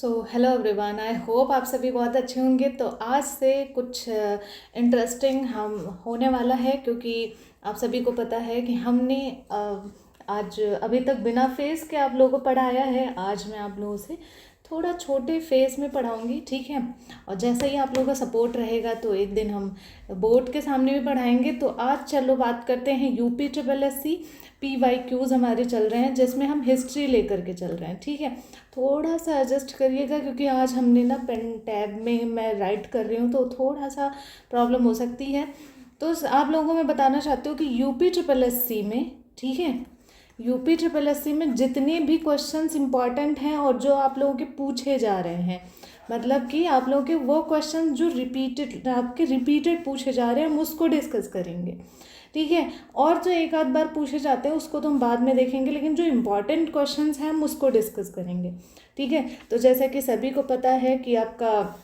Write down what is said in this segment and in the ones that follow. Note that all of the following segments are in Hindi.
हेलो एवरीवन, आई होप आप सभी बहुत अच्छे होंगे। तो आज से कुछ इंटरेस्टिंग हम होने वाला है, क्योंकि आप सभी को पता है कि हमने आज अभी तक बिना फेस के आप लोगों को पढ़ाया है। आज मैं आप लोगों से थोड़ा छोटे फेस में पढ़ाऊंगी, ठीक है। और जैसा ही आप लोगों का सपोर्ट रहेगा तो एक दिन हम बोर्ड के सामने भी पढ़ाएंगे। तो आज चलो बात करते हैं UP triple S C PYQs हमारे चल रहे हैं, जिसमें हम हिस्ट्री लेकर के चल रहे हैं, ठीक है। थोड़ा सा एडजस्ट करिएगा, क्योंकि आज हमने ना पेन टैब में मैं राइट कर रही हूँ तो थोड़ा सा प्रॉब्लम हो सकती है। तो आप लोगों को मैं बताना चाहती हूँ कि यूपी ट्रिपल एस सी में, ठीक है, यूपी ट्रिपल एस सी में जितने भी क्वेश्चंस इंपॉर्टेंट हैं और जो आप लोगों के पूछे जा रहे हैं, मतलब कि आप लोगों के वो क्वेश्चन जो रिपीटेड पूछे जा रहे हैं, हम उसको डिस्कस करेंगे, ठीक है। और जो एक आध बार पूछे जाते हैं उसको तो हम बाद में देखेंगे, लेकिन जो इम्पॉर्टेंट क्वेश्चंस हैं हम उसको डिस्कस करेंगे, ठीक है। तो जैसा कि सभी को पता है कि आपका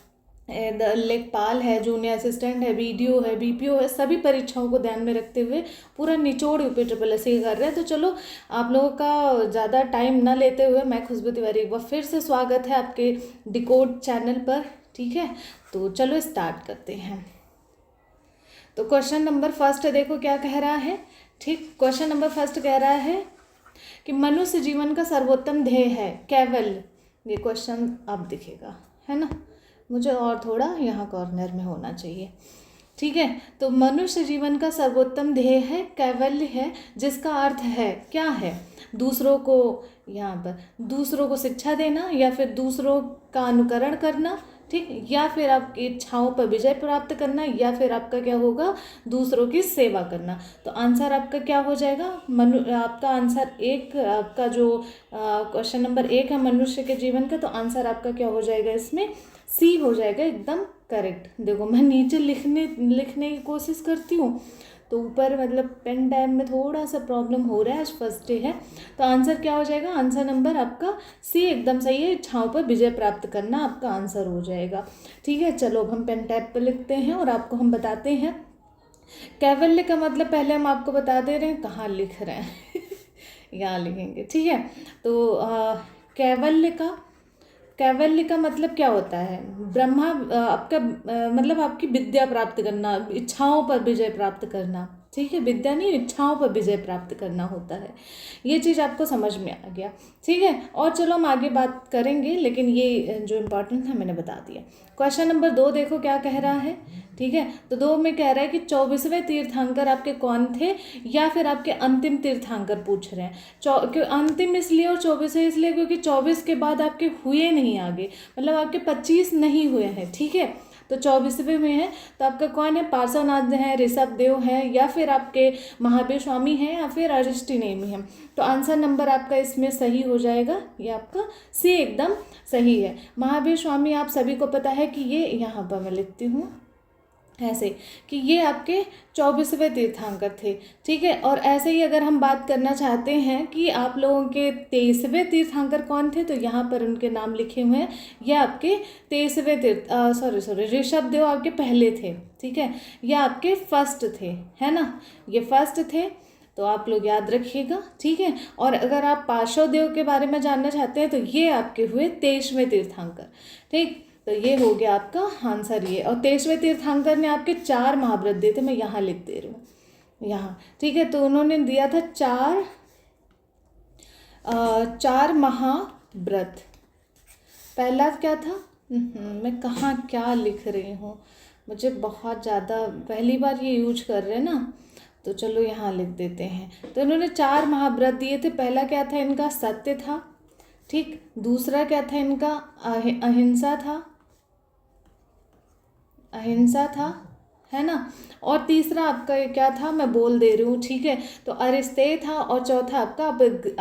लेखपाल है, जूनियर असिस्टेंट है, BDO है, BPO है, सभी परीक्षाओं को ध्यान में रखते हुए पूरा निचोड़ यूपी ट्रिपल एस सी कर रहे हैं। तो चलो आप लोगों का ज़्यादा टाइम ना लेते हुए मैं खुशबू तिवारी एक बार फिर से स्वागत है आपके डिकोड चैनल पर, ठीक है। तो चलो स्टार्ट करते हैं। तो क्वेश्चन नंबर फर्स्ट देखो क्या कह रहा है, ठीक। क्वेश्चन नंबर फर्स्ट कह रहा है कि मनुष्य जीवन का सर्वोत्तम ध्येय है केवल, ये क्वेश्चन अब दिखेगा, है ना, मुझे और थोड़ा यहाँ कॉर्नर में होना चाहिए, ठीक है। तो मनुष्य जीवन का सर्वोत्तम ध्येय है कैवल्य है, जिसका अर्थ है क्या है, दूसरों को, यहाँ पर दूसरों को शिक्षा देना, या फिर दूसरों का अनुकरण करना, ठीक, या फिर आपकी इच्छाओं पर विजय प्राप्त करना, या फिर आपका क्या होगा, दूसरों की सेवा करना। तो आंसर आपका क्या हो जाएगा, आपका आंसर एक, आपका जो क्वेश्चन नंबर 1 है मनुष्य के जीवन का, तो आंसर आपका क्या हो जाएगा, इसमें सी हो जाएगा, एकदम करेक्ट। देखो मैं नीचे लिखने की कोशिश करती हूँ तो ऊपर मतलब पेन टाइम में थोड़ा सा प्रॉब्लम हो रहा है, आज फर्स्ट डे है। तो आंसर क्या हो जाएगा, आंसर नंबर आपका सी एकदम सही है, इच्छाओं पर विजय प्राप्त करना आपका आंसर हो जाएगा, ठीक है। चलो अब हम पेन टैब पर लिखते हैं और आपको हम बताते हैं कैवल्य का मतलब। पहले हम आपको बता दे रहे हैं कहाँ लिख रहे हैं यहाँ लिखेंगे, ठीक है। तो कैवल्य का मतलब क्या होता है, ब्रह्मा, आपका मतलब आपकी विद्या प्राप्त करना, इच्छाओं पर विजय प्राप्त करना, ठीक है। विद्या नहीं, इच्छाओं पर विजय प्राप्त करना होता है। ये चीज़ आपको समझ में आ गया, ठीक है। और चलो हम आगे बात करेंगे, लेकिन ये जो इम्पोर्टेंट था मैंने बता दिया। क्वेश्चन नंबर 2 देखो क्या कह रहा है, ठीक है। तो 2 में कह रहा है कि 24वें तीर्थंकर आपके कौन थे, या फिर आपके अंतिम तीर्थंकर पूछ रहे हैं। अंतिम इसलिए और 24वें इसलिए क्योंकि 24 के बाद आपके हुए नहीं आगे, मतलब आपके 25 नहीं हुए हैं, ठीक है। तो 24वें में है तो आपका कौन है, पार्श्वनाथ है, ऋषभ देव है, या फिर आपके महावीर स्वामी हैं, या फिर अरिष्टी नेमी है। तो आंसर नंबर आपका इसमें सही हो जाएगा, ये आपका सी एकदम सही है। महावीर स्वामी आप सभी को पता है कि ये, यहाँ पर मैं लिखती हूँ ऐसे, कि ये आपके 24वें तीर्थंकर थे, ठीक है। और ऐसे ही अगर हम बात करना चाहते हैं कि आप लोगों के 23वें तीर्थंकर कौन थे, तो यहाँ पर उनके नाम लिखे हुए हैं। ये आपके 23वें सॉरी ऋषभ देव आपके पहले थे, ठीक है। ये आपके फर्स्ट थे, है ना, ये फर्स्ट थे, तो आप लोग याद रखिएगा, ठीक है। और अगर आप पार्श्व देव के बारे में जानना चाहते हैं तो ये आपके हुए 23वें तीर्थंकर, ठीक। तो ये हो गया आपका आंसर ये। और 23वें तीर्थंकर ने आपके 4 महाव्रत दिए थे, मैं यहाँ लिख दे रही हूँ यहाँ, ठीक है। तो उन्होंने दिया था 4 महाव्रत। पहला क्या था, मैं कहाँ क्या लिख रही हूँ, मुझे बहुत ज़्यादा, पहली बार ये यूज कर रहे हैं ना, तो चलो यहाँ लिख देते हैं। तो इन्होंने 4 महाव्रत दिए थे। पहला क्या था इनका, सत्य था, ठीक। दूसरा क्या था इनका, अहिंसा था, है ना। और तीसरा आपका क्या था, मैं बोल दे रही हूँ, ठीक है। तो अरिस्तेय था, और चौथा आपका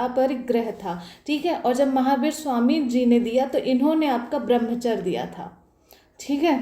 अपरिग्रह था, ठीक है। और जब महावीर स्वामी जी ने दिया तो इन्होंने आपका ब्रह्मचर्य दिया था, ठीक है।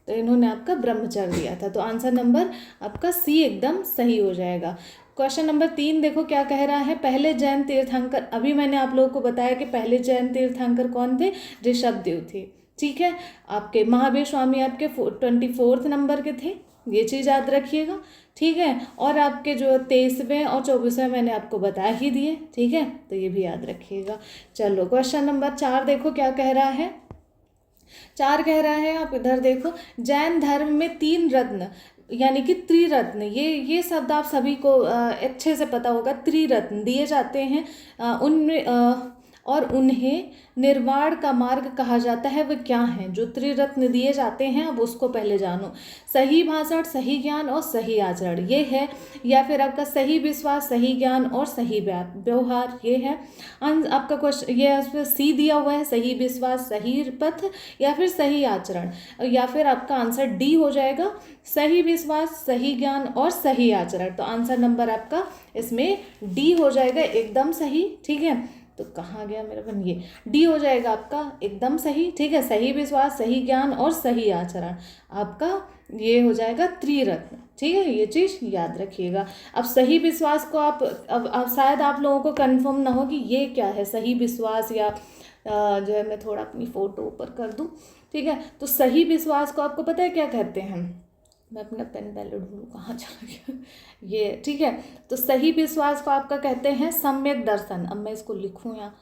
तो इन्होंने आपका ब्रह्मचर्य दिया था। तो आंसर नंबर आपका सी एकदम सही हो जाएगा। क्वेश्चन नंबर 3 देखो क्या कह रहा है, पहले जैन तीर्थंकर, अभी मैंने आप लोगों को बताया कि पहले जैन तीर्थंकर कौन थे, ऋषभ देव थे, ठीक है। आपके महावीर स्वामी आपके 24 नंबर के थे, ये चीज़ याद रखिएगा, ठीक है। और आपके जो 23वें और 24वें मैंने आपको बता ही दिए, ठीक है, तो ये भी याद रखिएगा। चलो क्वेश्चन नंबर 4 देखो क्या कह रहा है। 4 कह रहा है, आप इधर देखो, जैन धर्म में 3 रत्न यानी कि त्रिरत्न, ये शब्द आप सभी को अच्छे से पता होगा। त्रिरत्न दिए जाते हैं उनमें और उन्हें निर्वाण का मार्ग कहा जाता है। वे क्या हैं जो त्रिरत्न दिए जाते हैं? अब उसको पहले जानो। सही भाषण, सही ज्ञान और सही आचरण, ये है। या फिर आपका सही विश्वास, सही ज्ञान और सही व्यवहार, ये है। आपका क्वेश्चन ये सी दिया हुआ है, सही विश्वास, सही पथ या फिर सही आचरण, या फिर आपका आंसर डी हो जाएगा, सही विश्वास, सही ज्ञान और सही आचरण। तो आंसर नंबर आपका इसमें डी हो जाएगा, एकदम सही, ठीक है। तो कहाँ गया मेरा बन, ये डी हो जाएगा आपका एकदम सही, ठीक है। सही विश्वास, सही ज्ञान और सही आचरण आपका ये हो जाएगा त्रिरत्न, ठीक है। ये चीज़ याद रखिएगा। अब सही विश्वास को अब शायद आप लोगों को कंफर्म ना हो कि ये क्या है सही विश्वास, या जो है मैं थोड़ा अपनी फ़ोटो ऊपर कर दूँ, ठीक है। तो सही विश्वास को आपको पता है क्या कहते हैं? मैं अपना पेन पहले ढूंढूँ, कहाँ चला गया ये, ठीक है। तो सही विश्वास को आपका कहते हैं सम्यक दर्शन। अब मैं इसको लिखूँ यहाँ,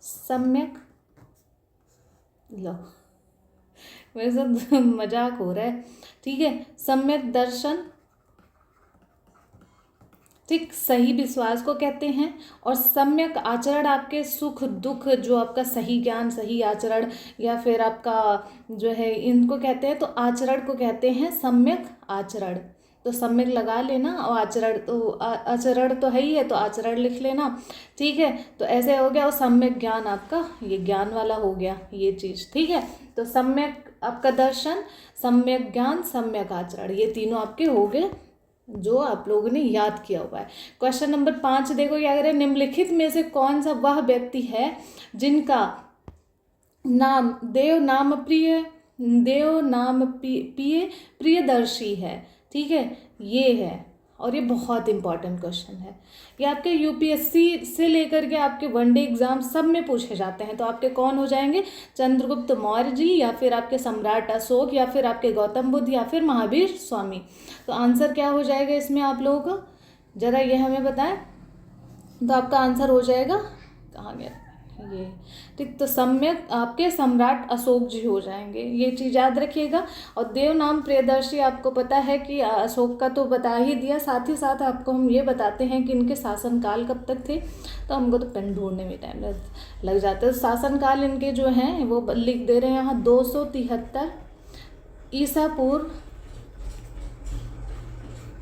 सम्यक, लो मेरे साथ मजाक हो रहा है, ठीक है। सम्यक दर्शन, ठीक, सही विश्वास को कहते हैं। और सम्यक आचरण आपके सुख दुख, जो आपका सही ज्ञान, सही आचरण या फिर आपका जो है इनको कहते हैं। तो आचरण को कहते हैं सम्यक आचरण। तो सम्यक लगा लेना और आचरण तो है ही है, तो आचरण लिख लेना, ठीक है। तो ऐसे हो गया। और सम्यक ज्ञान आपका ये ज्ञान वाला हो गया ये चीज़, ठीक है। तो सम्यक आपका दर्शन, सम्यक ज्ञान, सम्यक आचरण, ये तीनों आपके हो गए जो आप लोगों ने याद किया हुआ है। क्वेश्चन नंबर 5 देखो क्या करें। निम्नलिखित में से कौन सा वह व्यक्ति है जिनका नाम देव नाम प्रियदर्शी है, ठीक है, ये है। और ये बहुत इंपॉर्टेंट क्वेश्चन है। ये आपके यूपीएससी से लेकर के आपके वनडे एग्जाम सब में पूछे जाते हैं। तो आपके कौन हो जाएंगे? चंद्रगुप्त मौर्य जी, या फिर आपके सम्राट अशोक, या फिर आपके गौतम बुद्ध, या फिर महावीर स्वामी। तो आंसर क्या हो जाएगा इसमें आप लोगों का, जरा ये हमें बताएं। तो आपका आंसर हो जाएगा, कहाँ गया ये, ठीक, तो सम्यक आपके सम्राट अशोक जी हो जाएंगे, ये चीज़ याद रखिएगा। और देव नाम प्रियदर्शी आपको पता है कि अशोक का तो बता ही दिया, साथ ही साथ आपको हम ये बताते हैं कि इनके शासनकाल कब तक थे। तो हमको तो पेन ढूंढने में टाइम लग जाता है। शासनकाल इनके जो हैं वो लिख दे रहे हैं यहाँ, 273 ईसा पूर्व,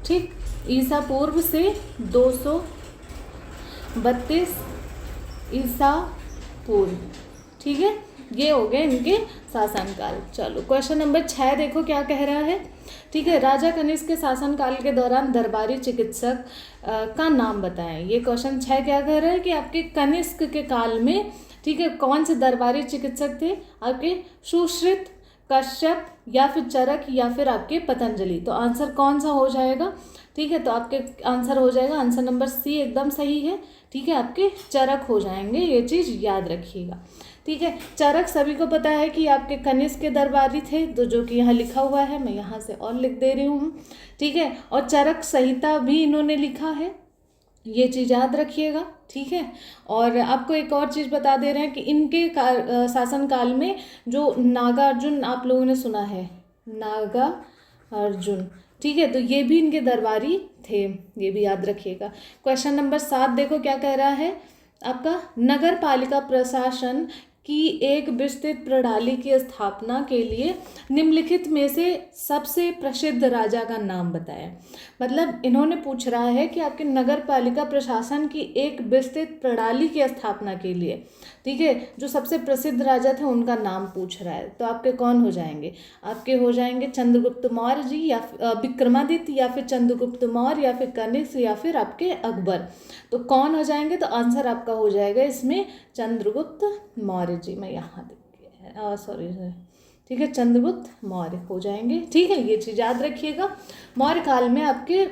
ठीक, ईसा पूर्व से 232 ईसा पूर्व, ठीक है। ये हो गए इनके शासनकाल। चलो क्वेश्चन नंबर 6 देखो क्या कह रहा है, ठीक है। राजा कनिष्क के शासनकाल के दौरान दरबारी चिकित्सक का नाम बताएं। ये क्वेश्चन 6 क्या कह रहा है कि आपके कनिष्क के काल में, ठीक है, कौन से दरबारी चिकित्सक थे? आपके सुश्रुत, कश्यप, या फिर चरक, या फिर आपके पतंजलि। तो आंसर कौन सा हो जाएगा? ठीक है, तो आपके आंसर हो जाएगा आंसर नंबर सी, एकदम सही है, ठीक है। आपके चरक हो जाएंगे, ये चीज़ याद रखिएगा, ठीक है। चरक सभी को पता है कि आपके कनिष्क के दरबारी थे, तो जो कि यहाँ लिखा हुआ है, मैं यहाँ से और लिख दे रही हूँ, ठीक है। और चरक संहिता भी इन्होंने लिखा है, ये चीज़ याद रखिएगा, ठीक है। और आपको एक और चीज़ बता दे रहे हैं कि इनके शासनकाल में जो नागार्जुन आप लोगों ने सुना है, नागार्जुन, ठीक है, तो ये भी इनके दरबारी थे, ये भी याद रखिएगा। क्वेश्चन नंबर 7 देखो क्या कह रहा है आपका, नगर पालिका प्रशासन की एक विस्तृत प्रणाली की स्थापना के लिए निम्नलिखित में से सबसे प्रसिद्ध राजा का नाम बताएं। मतलब इन्होंने पूछ रहा है कि आपके नगर पालिका प्रशासन की एक विस्तृत प्रणाली की स्थापना के लिए, ठीक है, जो सबसे प्रसिद्ध राजा थे उनका नाम पूछ रहा है। तो आपके कौन हो जाएंगे? आपके हो जाएंगे चंद्रगुप्त मौर्य जी, या विक्रमादित्य, या फिर चंद्रगुप्त मौर्य, या फिर कनिष्क, या फिर आपके अकबर। तो कौन हो जाएंगे? तो आंसर आपका हो जाएगा इसमें चंद्रगुप्त मौर्य जी। मैं यहाँ सॉरी, ठीक है, चंद्रगुप्त मौर्य हो जाएंगे, ठीक है। ये चीज़ याद रखिएगा। मौर्य काल में आपके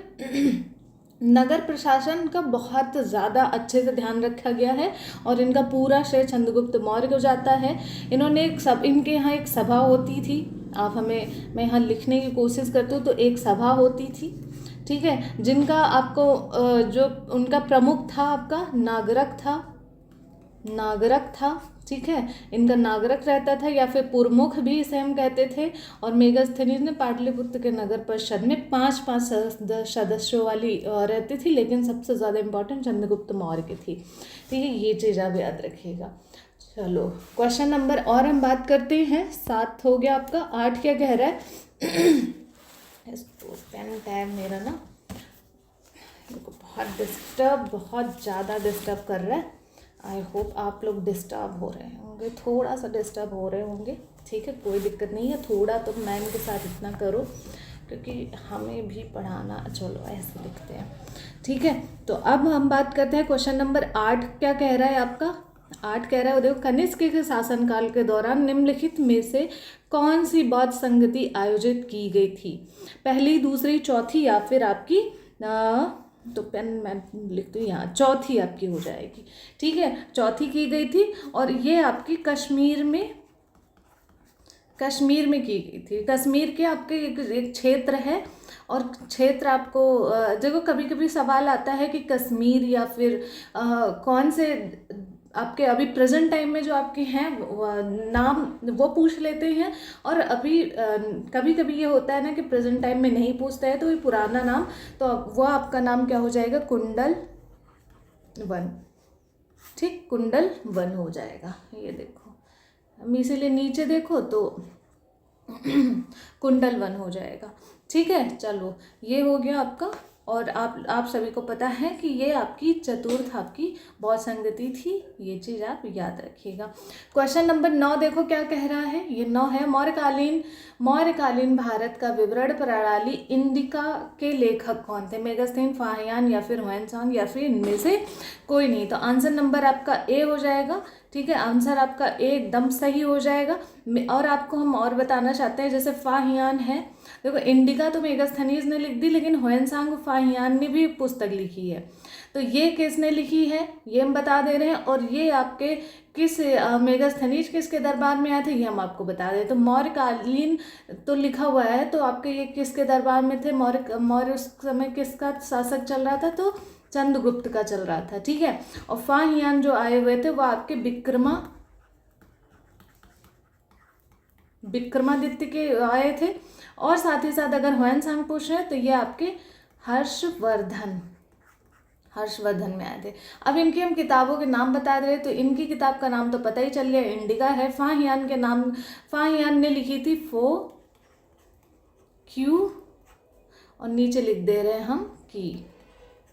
नगर प्रशासन का बहुत ज़्यादा अच्छे से ध्यान रखा गया है और इनका पूरा श्रेय चंद्रगुप्त मौर्य को जाता है। इन्होंने इनके यहाँ एक सभा होती थी, आप हमें, मैं यहाँ लिखने की कोशिश करती हूँ, तो एक सभा होती थी, ठीक है, जिनका आपको जो उनका प्रमुख था आपका नागरक था, ठीक है, इनका नागरक रहता था या फिर पुरमुख भी इसे हम कहते थे। और मेगास्थनीज ने पाटलिपुत्र के नगर परिषद में 5-5 सदस्यों वाली रहती थी, लेकिन सबसे ज़्यादा इम्पोर्टेंट चंद्रगुप्त मौर्य की थी, ठीक है, ये चीज़ आप याद रखिएगा। चलो क्वेश्चन नंबर और हम बात करते हैं। 7 हो गया आपका। 8 क्या कह रहा है? इसको पेन टैब मेरा ना बहुत ज़्यादा डिस्टर्ब कर रहा है। आई होप आप लोग डिस्टर्ब हो रहे होंगे, थोड़ा सा डिस्टर्ब हो रहे होंगे, ठीक है, कोई दिक्कत नहीं है, थोड़ा तो मैम के साथ इतना करो क्योंकि हमें भी पढ़ाना। चलो ऐसे लिखते हैं, ठीक है। तो अब हम बात करते हैं क्वेश्चन नंबर 8 क्या कह रहा है आपका? 8 कह रहा है, देखो, कनिष्क के शासनकाल के दौरान निम्नलिखित में से कौन सी बौद्ध संगति आयोजित की गई थी? पहली, दूसरी, चौथी या फिर आपकी तो पेन मैं लिखती हूँ यहाँ, चौथी आपकी हो जाएगी, ठीक है, चौथी की गई थी। और ये आपकी कश्मीर में की गई थी। कश्मीर के आपके एक क्षेत्र है, और क्षेत्र आपको देखो कभी कभी सवाल आता है कि कश्मीर या फिर कौन से आपके अभी प्रेजेंट टाइम में जो आपके हैं नाम वो पूछ लेते हैं, और अभी कभी कभी ये होता है ना कि प्रेजेंट टाइम में नहीं पूछता है, तो ये पुराना नाम, तो वो आपका नाम क्या हो जाएगा? कुंडल वन, ठीक, कुंडल वन हो जाएगा। ये देखो, हम इसीलिए नीचे देखो तो कुंडल वन हो जाएगा, ठीक है। चलो ये हो गया आपका। और आप सभी को पता है कि ये आपकी चतुर्थ आपकी बौद्ध संगति थी, ये चीज़ आप याद रखिएगा। क्वेश्चन नंबर 9 देखो क्या कह रहा है, ये 9 है, मौर्यकालीन भारत का विवरण प्रणाली इंडिका के लेखक कौन थे? मेगास्थनीज, फाहियान या फिर ह्वेनसांग या फिर इनमें से कोई नहीं। तो आंसर नंबर आपका ए हो जाएगा, ठीक है, आंसर आपका ए एकदम सही हो जाएगा। और आपको हम और बताना चाहते हैं, जैसे फाहियान है, देखो इंडिका तो मेगास्थनीज ने लिख दी, लेकिन ह्वेनसांग फाहियान ने भी पुस्तक लिखी है, तो ये किसने लिखी है ये हम बता दे रहे हैं। और ये आपके किस मेगास्थनीज किसके दरबार में आए थे ये हम आपको बता दें। तो मौर्यकालीन तो लिखा हुआ है, तो आपके ये किसके दरबार में थे? मौर्य उस समय किसका शासक चल रहा था? तो चंद्रगुप्त का चल रहा था, ठीक है। और फाहियान जो आए हुए थे वो आपके विक्रमादित्य के आए थे। और साथ ही साथ अगर ह्वेनसांग पूछ रहे हैं तो ये आपके हर्षवर्धन में आए थे। अब इनकी हम किताबों के नाम बता दे, तो इनकी किताब का नाम तो पता ही चल गया, इंडिका है। फाहियान ने लिखी थी क्यू, और नीचे लिख दे रहे हैं हम की,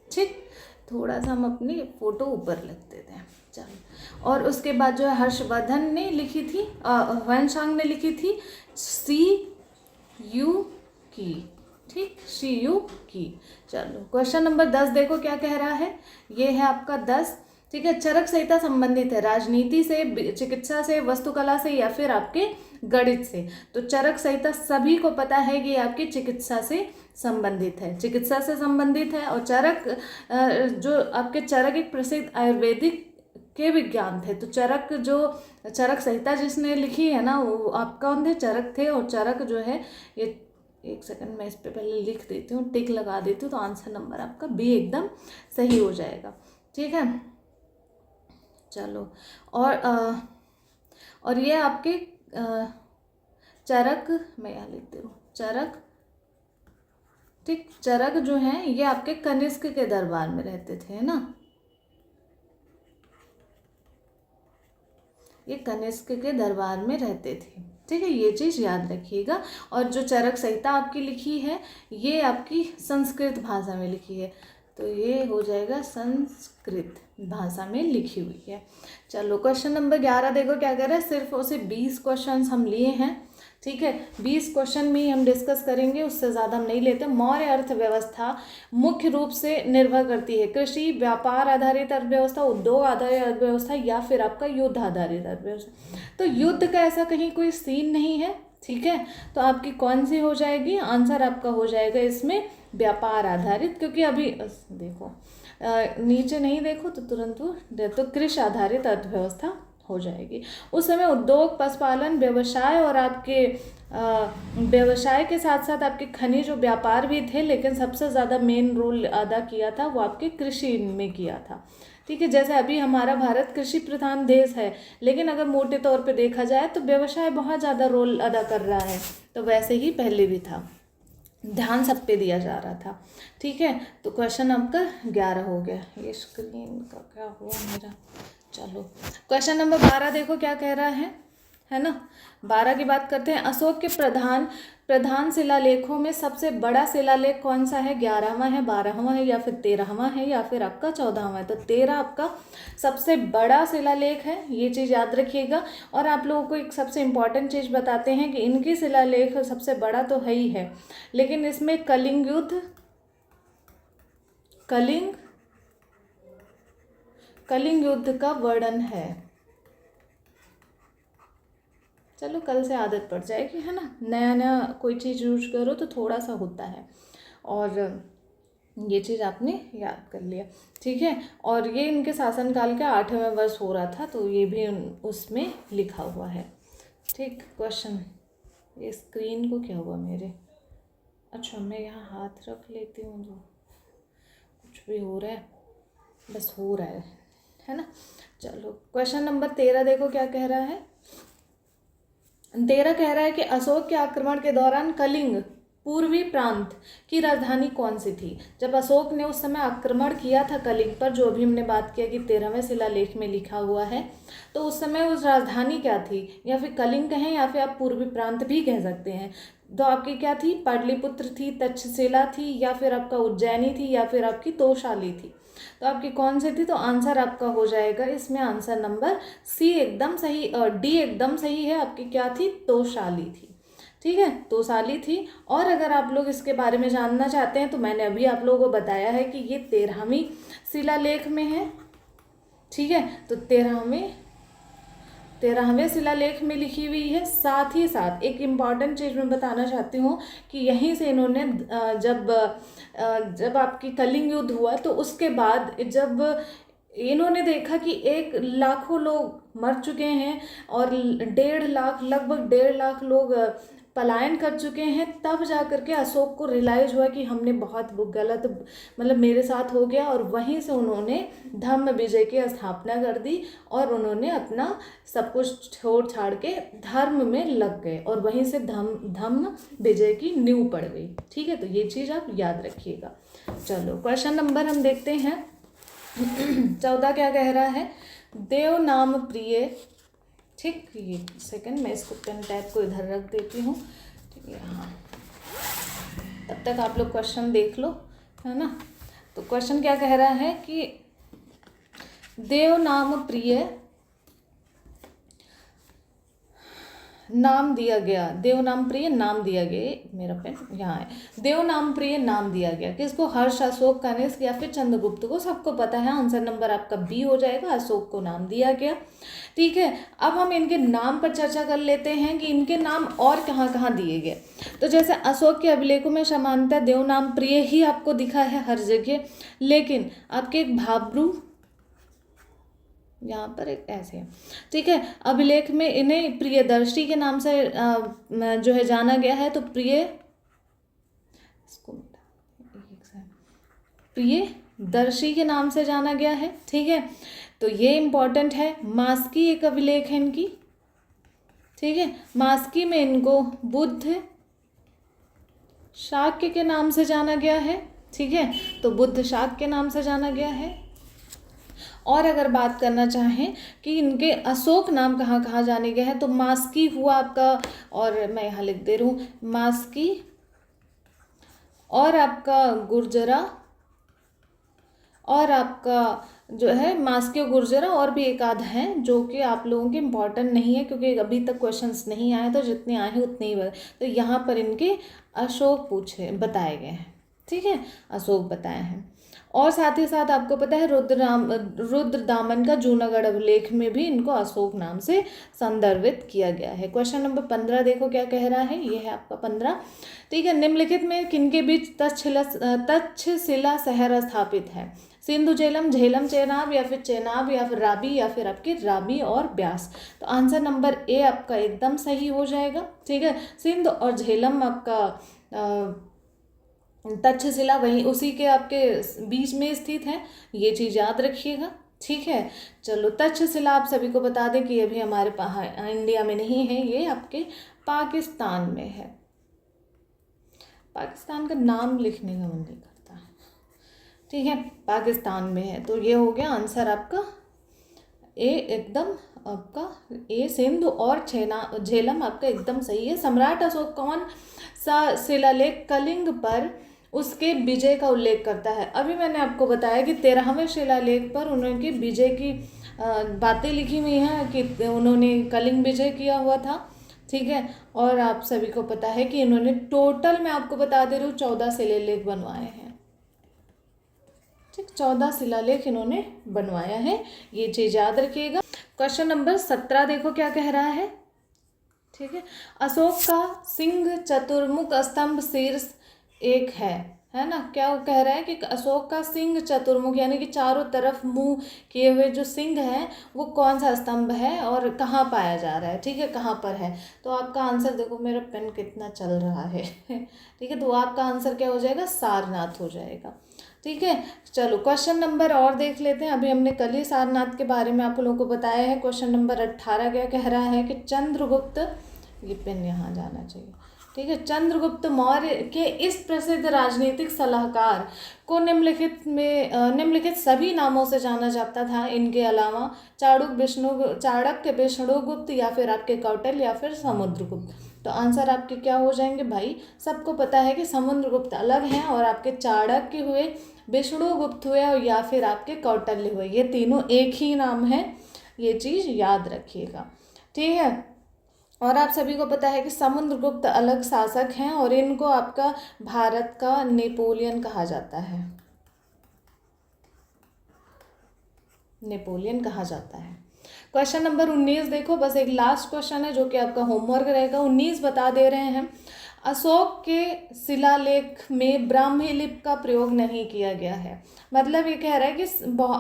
ठीक, थोड़ा सा हम अपनी फोटो ऊपर लिख देते हैं, चलो। और उसके बाद जो है हर्षवर्धन ने लिखी थी, ह्वेनसांग ने लिखी थी CU की, ठीक, CU की। चलो क्वेश्चन नंबर 10 देखो क्या कह रहा है, ये है आपका 10, ठीक है। चरक संहिता संबंधित है राजनीति से, चिकित्सा से, वास्तुकला से या फिर आपके गणित से? तो चरक संहिता सभी को पता है कि आपकी चिकित्सा से संबंधित है, और चरक जो आपके चरक एक प्रसिद्ध आयुर्वेदिक के विज्ञान थे। तो चरक संहिता जिसने लिखी है ना, वो आप कौन थे? चरक थे। और चरक जो है, ये एक सेकंड मैं इस पे पहले लिख देती हूँ, टिक लगा देती हूँ, तो आंसर नंबर आपका बी एकदम सही हो जाएगा, ठीक है। चलो, और ये आपके चरक, मैं यहाँ लिखती हूँ चरक, ठीक, चरक जो हैं ये आपके कनिष्क के दरबार में रहते थे, है ना, ये कनिष्क के दरबार में रहते थे, ठीक है, ये चीज़ याद रखिएगा। और जो चरक संहिता आपकी लिखी है ये आपकी संस्कृत भाषा में लिखी है, तो ये हो जाएगा संस्कृत भाषा में लिखी हुई है। चलो क्वेश्चन नंबर 11 देखो क्या कह रहा है, सिर्फ और सिर्फ 20 क्वेश्चन हम लिए हैं, ठीक है, 20 क्वेश्चन में ही हम डिस्कस करेंगे, उससे ज़्यादा हम नहीं लेते। मौर्य अर्थव्यवस्था मुख्य रूप से निर्भर करती है कृषि, व्यापार आधारित अर्थव्यवस्था, उद्योग आधारित अर्थव्यवस्था या फिर आपका युद्ध आधारित अर्थव्यवस्था। तो युद्ध का ऐसा कहीं कोई सीन नहीं है, ठीक है, तो आपकी कौन सी हो जाएगी? आंसर आपका हो जाएगा इसमें व्यापार आधारित, क्योंकि अभी देखो नीचे नहीं देखो तो तुरंत तो कृषि आधारित अर्थव्यवस्था हो जाएगी। उस समय उद्योग, पशुपालन, व्यवसाय और आपके व्यवसाय के साथ साथ आपके खनिज और व्यापार भी थे, लेकिन सबसे ज़्यादा मेन रोल अदा किया था वो आपके कृषि में किया था। ठीक है, जैसे अभी हमारा भारत कृषि प्रधान देश है, लेकिन अगर मोटे तौर पे देखा जाए तो व्यवसाय बहुत ज़्यादा रोल अदा कर रहा है, तो वैसे ही पहले भी था, ध्यान सब पे दिया जा रहा था। ठीक है, तो क्वेश्चन आपका 11 हो गया। ये स्क्रीन का क्या हुआ मेरा, चलो क्वेश्चन नंबर 12 देखो क्या कह रहा है ना। 12 की बात करते हैं। अशोक के प्रधान शिलालेखों में सबसे बड़ा शिलालेख कौन सा है? 11वां है, 12वां है या फिर 13वां है या फिर आपका 14वां है? तो 13 आपका सबसे बड़ा शिलालेख है, ये चीज़ याद रखिएगा। और आप लोगों को एक सबसे इम्पॉर्टेंट चीज़ बताते हैं कि इनकी शिलालेख सबसे बड़ा तो है ही है, लेकिन इसमें कलिंग युद्ध का वर्णन है। चलो कल से आदत पड़ जाएगी, है ना, नया नया कोई चीज़ यूज करो तो थोड़ा सा होता है, और ये चीज़ आपने याद कर लिया। ठीक है, और ये इनके शासनकाल का 8वां वर्ष हो रहा था, तो ये भी उसमें लिखा हुआ है। ठीक, क्वेश्चन, ये स्क्रीन को क्या हुआ मेरे, अच्छा मैं यहाँ हाथ रख लेती हूँ तो कुछ भी हो रहा है, बस हो रहा है ना। चलो क्वेश्चन नंबर 13 देखो क्या कह रहा है। 13 कह रहा है कि अशोक के आक्रमण के दौरान कलिंग पूर्वी प्रांत की राजधानी कौन सी थी? जब अशोक ने उस समय आक्रमण किया था कलिंग पर, जो अभी हमने बात किया कि 13वें शिलालेख में लिखा हुआ है, तो उस समय उस राजधानी क्या थी? या फिर कलिंग कहें या फिर आप पूर्वी प्रांत भी कह सकते हैं। तो आपकी क्या थी? पाटलिपुत्र थी, तक्षशिला थी, या फिर आपका उज्जैनी थी, या फिर आपकी तोशाली थी। तो आपकी कौन सी थी? तो आंसर आपका हो जाएगा इसमें आंसर नंबर सी एकदम सही, डी एकदम सही है। आपकी क्या थी? तोशाली थी। ठीक है, तोशाली थी। और अगर आप लोग इसके बारे में जानना चाहते हैं तो मैंने अभी आप लोगों को बताया है कि ये 13वीं शिलालेख में है। ठीक है, तो 13वें शिलालेख में लिखी हुई है। साथ ही साथ एक इम्पॉर्टेंट चीज़ मैं बताना चाहती हूँ कि यहीं से इन्होंने जब आपकी कलिंग युद्ध हुआ तो उसके बाद जब इन्होंने देखा कि लाखों लोग मर चुके हैं और लगभग 1.5 लाख लोग पलायन कर चुके हैं, तब जा करके अशोक को रियलाइज हुआ कि हमने बहुत गलत, मतलब मेरे साथ हो गया, और वहीं से उन्होंने धम्म विजय की स्थापना कर दी और उन्होंने अपना सब कुछ छोड़ छाड़ के धर्म में लग गए, और वहीं से धम्म विजय की नींव पड़ गई। ठीक है, तो ये चीज़ आप याद रखिएगा। चलो क्वेश्चन नंबर हम देखते हैं 14 क्या कह रहा है। देव नाम प्रिय, ठीक, ये सेकंड मैं इसको पेन टैब को इधर रख देती हूँ। ठीक है, हाँ, तब तक आप लोग क्वेश्चन देख लो, है ना। तो क्वेश्चन क्या कह रहा है कि देव नाम प्रिय नाम दिया गया, देव नाम प्रिय नाम दिया गया, मेरा पेन यहाँ है, देव नाम प्रिय नाम दिया गया किसको? हर्ष, अशोक, कनिष्क या फिर चंद्रगुप्त को? सबको पता है, आंसर नंबर आपका बी हो जाएगा, अशोक को नाम दिया गया। ठीक है, अब हम इनके नाम पर चर्चा कर लेते हैं कि इनके नाम और कहाँ कहाँ दिए गए। तो जैसे अशोक के अभिलेखों में सामान्यतः देव नाम प्रिय ही आपको दिखा है हर जगह, लेकिन आपके एक भाब्रू यहाँ पर एक ऐसे है। ठीक है, अभिलेख में इन्हें प्रियदर्शी के नाम से जो है जाना गया है। तो प्रियदर्शी के नाम से जाना गया है। ठीक है, तो ये इम्पॉर्टेंट है। मास्की एक अभिलेख है इनकी। ठीक है, मास्की में इनको बुद्ध शाक्य के नाम से जाना गया है। ठीक है, तो बुद्ध शाक्य के नाम से जाना गया है। और अगर बात करना चाहें कि इनके अशोक नाम कहाँ कहाँ जाने गए हैं, तो मास्की हुआ आपका, और मैं यहाँ लिख दे रही हूँ, मास्की और आपका गुर्जरा, और आपका जो है मास्की और गुर्जरा, और भी एक आध हैं जो कि आप लोगों के इम्पॉर्टेंट नहीं है क्योंकि अभी तक क्वेश्चंस नहीं आए, तो जितने आए हैं उतने ही तो यहाँ पर इनके अशोक बताए गए हैं। ठीक है, अशोक बताए हैं। और साथ ही साथ आपको पता है रुद्रदामन का जूनागढ़ अभिलेख में भी इनको अशोक नाम से संदर्भित किया गया है। क्वेश्चन नंबर 15 देखो क्या कह रहा है, ये है आपका 15। ठीक है, निम्नलिखित में किनके बीच तक्षशिला शहर स्थापित है? सिंधु झेलम, झेलम चेनाब, या फिर चेनाब, या फिर राबी, या फिर आपके राबी और ब्यास। तो आंसर नंबर ए आपका एकदम सही हो जाएगा। ठीक है, सिंध और झेलम आपका तक्षशिला वहीं उसी के आपके बीच में स्थित है, ये चीज़ याद रखिएगा। ठीक है, चलो तक्षशिला आप सभी को बता दें कि अभी हमारे इंडिया में नहीं है, ये आपके पाकिस्तान में है। पाकिस्तान का नाम लिखने का मन नहीं करता। ठीक है, पाकिस्तान में है। तो ये हो गया आंसर आपका ए, एकदम आपका ए सिंधु और झेलम आपका एकदम सही है। सम्राट अशोक कौन सा शिलालेख कलिंग पर उसके विजय का उल्लेख करता है? अभी मैंने आपको बताया कि 13वें शिलालेख पर उन्होंने विजय की बातें लिखी हुई हैं कि उन्होंने कलिंग विजय किया हुआ था। ठीक है, और आप सभी को पता है कि इन्होंने टोटल, मैं आपको बता दे रही हूँ, 14 शिलालेख बनवाए हैं। ठीक, 14 शिलालेख इन्होंने बनवाया है, ये चीज़ याद रखिएगा। क्वेश्चन नंबर 17 देखो क्या कह रहा है। ठीक है, अशोक का सिंह चतुर्मुख स्तंभ शीर्ष एक है ना। क्या वो कह रहा है कि अशोक का सिंह चतुर्मुख यानी कि चारों तरफ मुंह किए हुए जो सिंह है वो कौन सा स्तंभ है और कहाँ पाया जा रहा है। ठीक है, कहाँ पर है। तो आपका आंसर देखो, मेरा पेन कितना चल रहा है। ठीक है, तो आपका आंसर क्या हो जाएगा, सारनाथ हो जाएगा। ठीक है, चलो क्वेश्चन नंबर और देख लेते हैं। अभी हमने कल ही सारनाथ के बारे में आप लोगों को बताया है। क्वेश्चन नंबर 18 क्या कह रहा है कि चंद्रगुप्त, ये पेन यहाँ जाना चाहिए। ठीक है, चंद्रगुप्त मौर्य के इस प्रसिद्ध राजनीतिक सलाहकार को निम्नलिखित सभी नामों से जाना जाता था, इनके अलावा चाणक्य, विष्णुगुप्त, या फिर आपके कौटिल्य, या फिर समुद्रगुप्त। तो आंसर आपके क्या हो जाएंगे भाई, सबको पता है कि समुद्रगुप्त अलग हैं और आपके चाणक्य हुए, विष्णुगुप्त हुए, और या फिर आपके कौटिल्य हुए, ये तीनों एक ही नाम है, ये चीज़ याद रखिएगा। ठीक है, और आप सभी को पता है कि समुद्रगुप्त अलग शासक हैं और इनको आपका भारत का नेपोलियन कहा जाता है, नेपोलियन कहा जाता है। क्वेश्चन नंबर 19 देखो, बस एक लास्ट क्वेश्चन है जो कि आपका होमवर्क रहेगा। 19 बता दे रहे हैं, अशोक के शिलालेख में ब्राह्मी लिपि का प्रयोग नहीं किया गया है। मतलब ये कह रहा है कि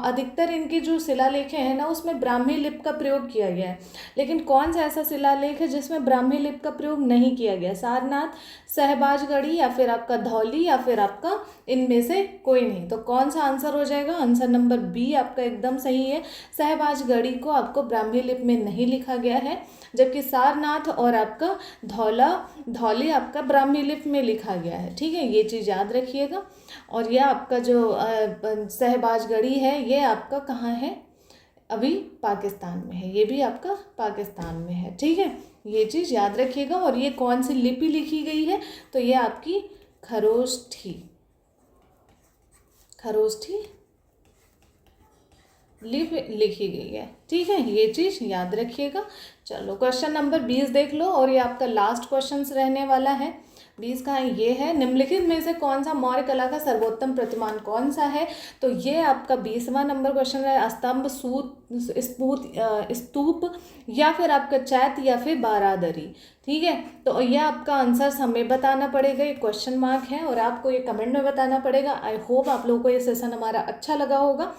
अधिकतर इनकी जो शिलालेखें हैं ना उसमें ब्राह्मी लिपि का प्रयोग किया गया है, लेकिन कौन सा ऐसा शिलालेख है जिसमें ब्राह्मी लिपि का प्रयोग नहीं किया गया? सारनाथ, सहबाजगढ़ी, या फिर आपका धौली, या फिर आपका इनमें से कोई नहीं। तो कौन सा आंसर हो जाएगा? आंसर नंबर बी आपका एकदम सही है। सहबाजगढ़ी को आपको ब्राह्मी लिपि में नहीं लिखा गया है, जबकि सारनाथ और आपका धौली आपका ब्राह्मी लिपि में लिखा गया है। ठीक है, ये चीज़ याद रखिएगा। और यह आपका जो सहबाजगढ़ी है ये आपका कहाँ है? अभी पाकिस्तान में है, ये भी आपका पाकिस्तान में है। ठीक है, ये चीज़ याद रखिएगा। और ये कौन सी लिपि लिखी गई है? तो ये आपकी खरोष्ठी लिपि लिखी गई है। ठीक है, ये चीज़ याद रखिएगा। चलो क्वेश्चन नंबर 20 देख लो, और ये आपका लास्ट क्वेश्चन रहने वाला है। 20 का ये है, निम्नलिखित में से कौन सा मौर्य कला का सर्वोत्तम प्रतिमान कौन सा है? तो ये आपका 20वां नंबर क्वेश्चन है। स्तंभ, स्तूप, या फिर आपका चैत्य, या फिर बारादरी। ठीक है, तो ये आपका आंसर हमें बताना पड़ेगा, ये क्वेश्चन मार्क है और आपको ये कमेंट में बताना पड़ेगा। आई होप आप लोगों को ये सेशन हमारा अच्छा लगा होगा।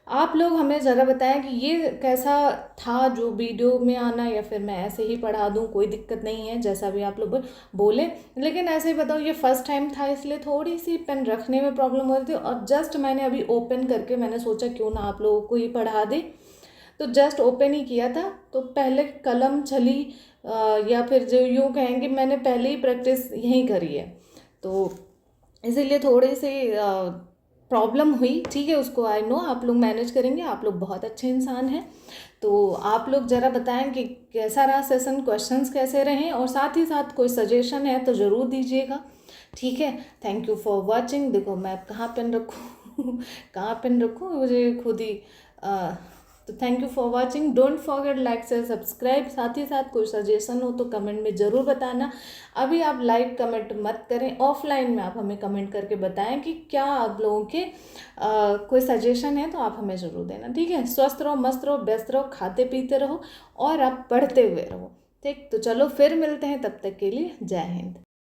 आप लोग हमें ज़रा बताएं कि ये कैसा था, जो वीडियो में आना, या फिर मैं ऐसे ही पढ़ा दूं, कोई दिक्कत नहीं है, जैसा भी आप लोग बोले। लेकिन ऐसे ही बताओ, ये फर्स्ट टाइम था इसलिए थोड़ी सी पेन रखने में प्रॉब्लम हो रही थी, और जस्ट मैंने अभी ओपन करके मैंने सोचा क्यों ना आप लोगों को ही पढ़ा दे, तो जस्ट ओपन ही किया था। तो पहले कलम चली, या फिर जो यूँ कहेंगे मैंने पहले ही प्रैक्टिस यहीं करी है, तो इसीलिए थोड़ी सी प्रॉब्लम हुई। ठीक है, उसको आई नो आप लोग मैनेज करेंगे, आप लोग बहुत अच्छे इंसान हैं। तो आप लोग ज़रा बताएं कि कैसा रहा सेशन, क्वेश्चंस कैसे रहे, और साथ ही साथ कोई सजेशन है तो ज़रूर दीजिएगा। ठीक है, थैंक यू फॉर वॉचिंग। देखो मैं कहाँ पेन रखूँ कहाँ पेन रखूँ, मुझे खुद ही तो thank you for watching. Don't forget like से सब्सक्राइब। साथ ही साथ कोई सजेशन हो तो कमेंट में ज़रूर बताना। अभी आप लाइव कमेंट मत करें, ऑफलाइन में आप हमें कमेंट करके बताएं कि क्या आप लोगों के कोई सजेशन है तो आप हमें ज़रूर देना। ठीक है, स्वस्थ रहो, मस्त रहो, व्यस्त रहो, खाते पीते रहो और आप पढ़ते हुए रहो। ठीक, तो चलो फिर मिलते हैं, तब तक के लिए जय हिंद।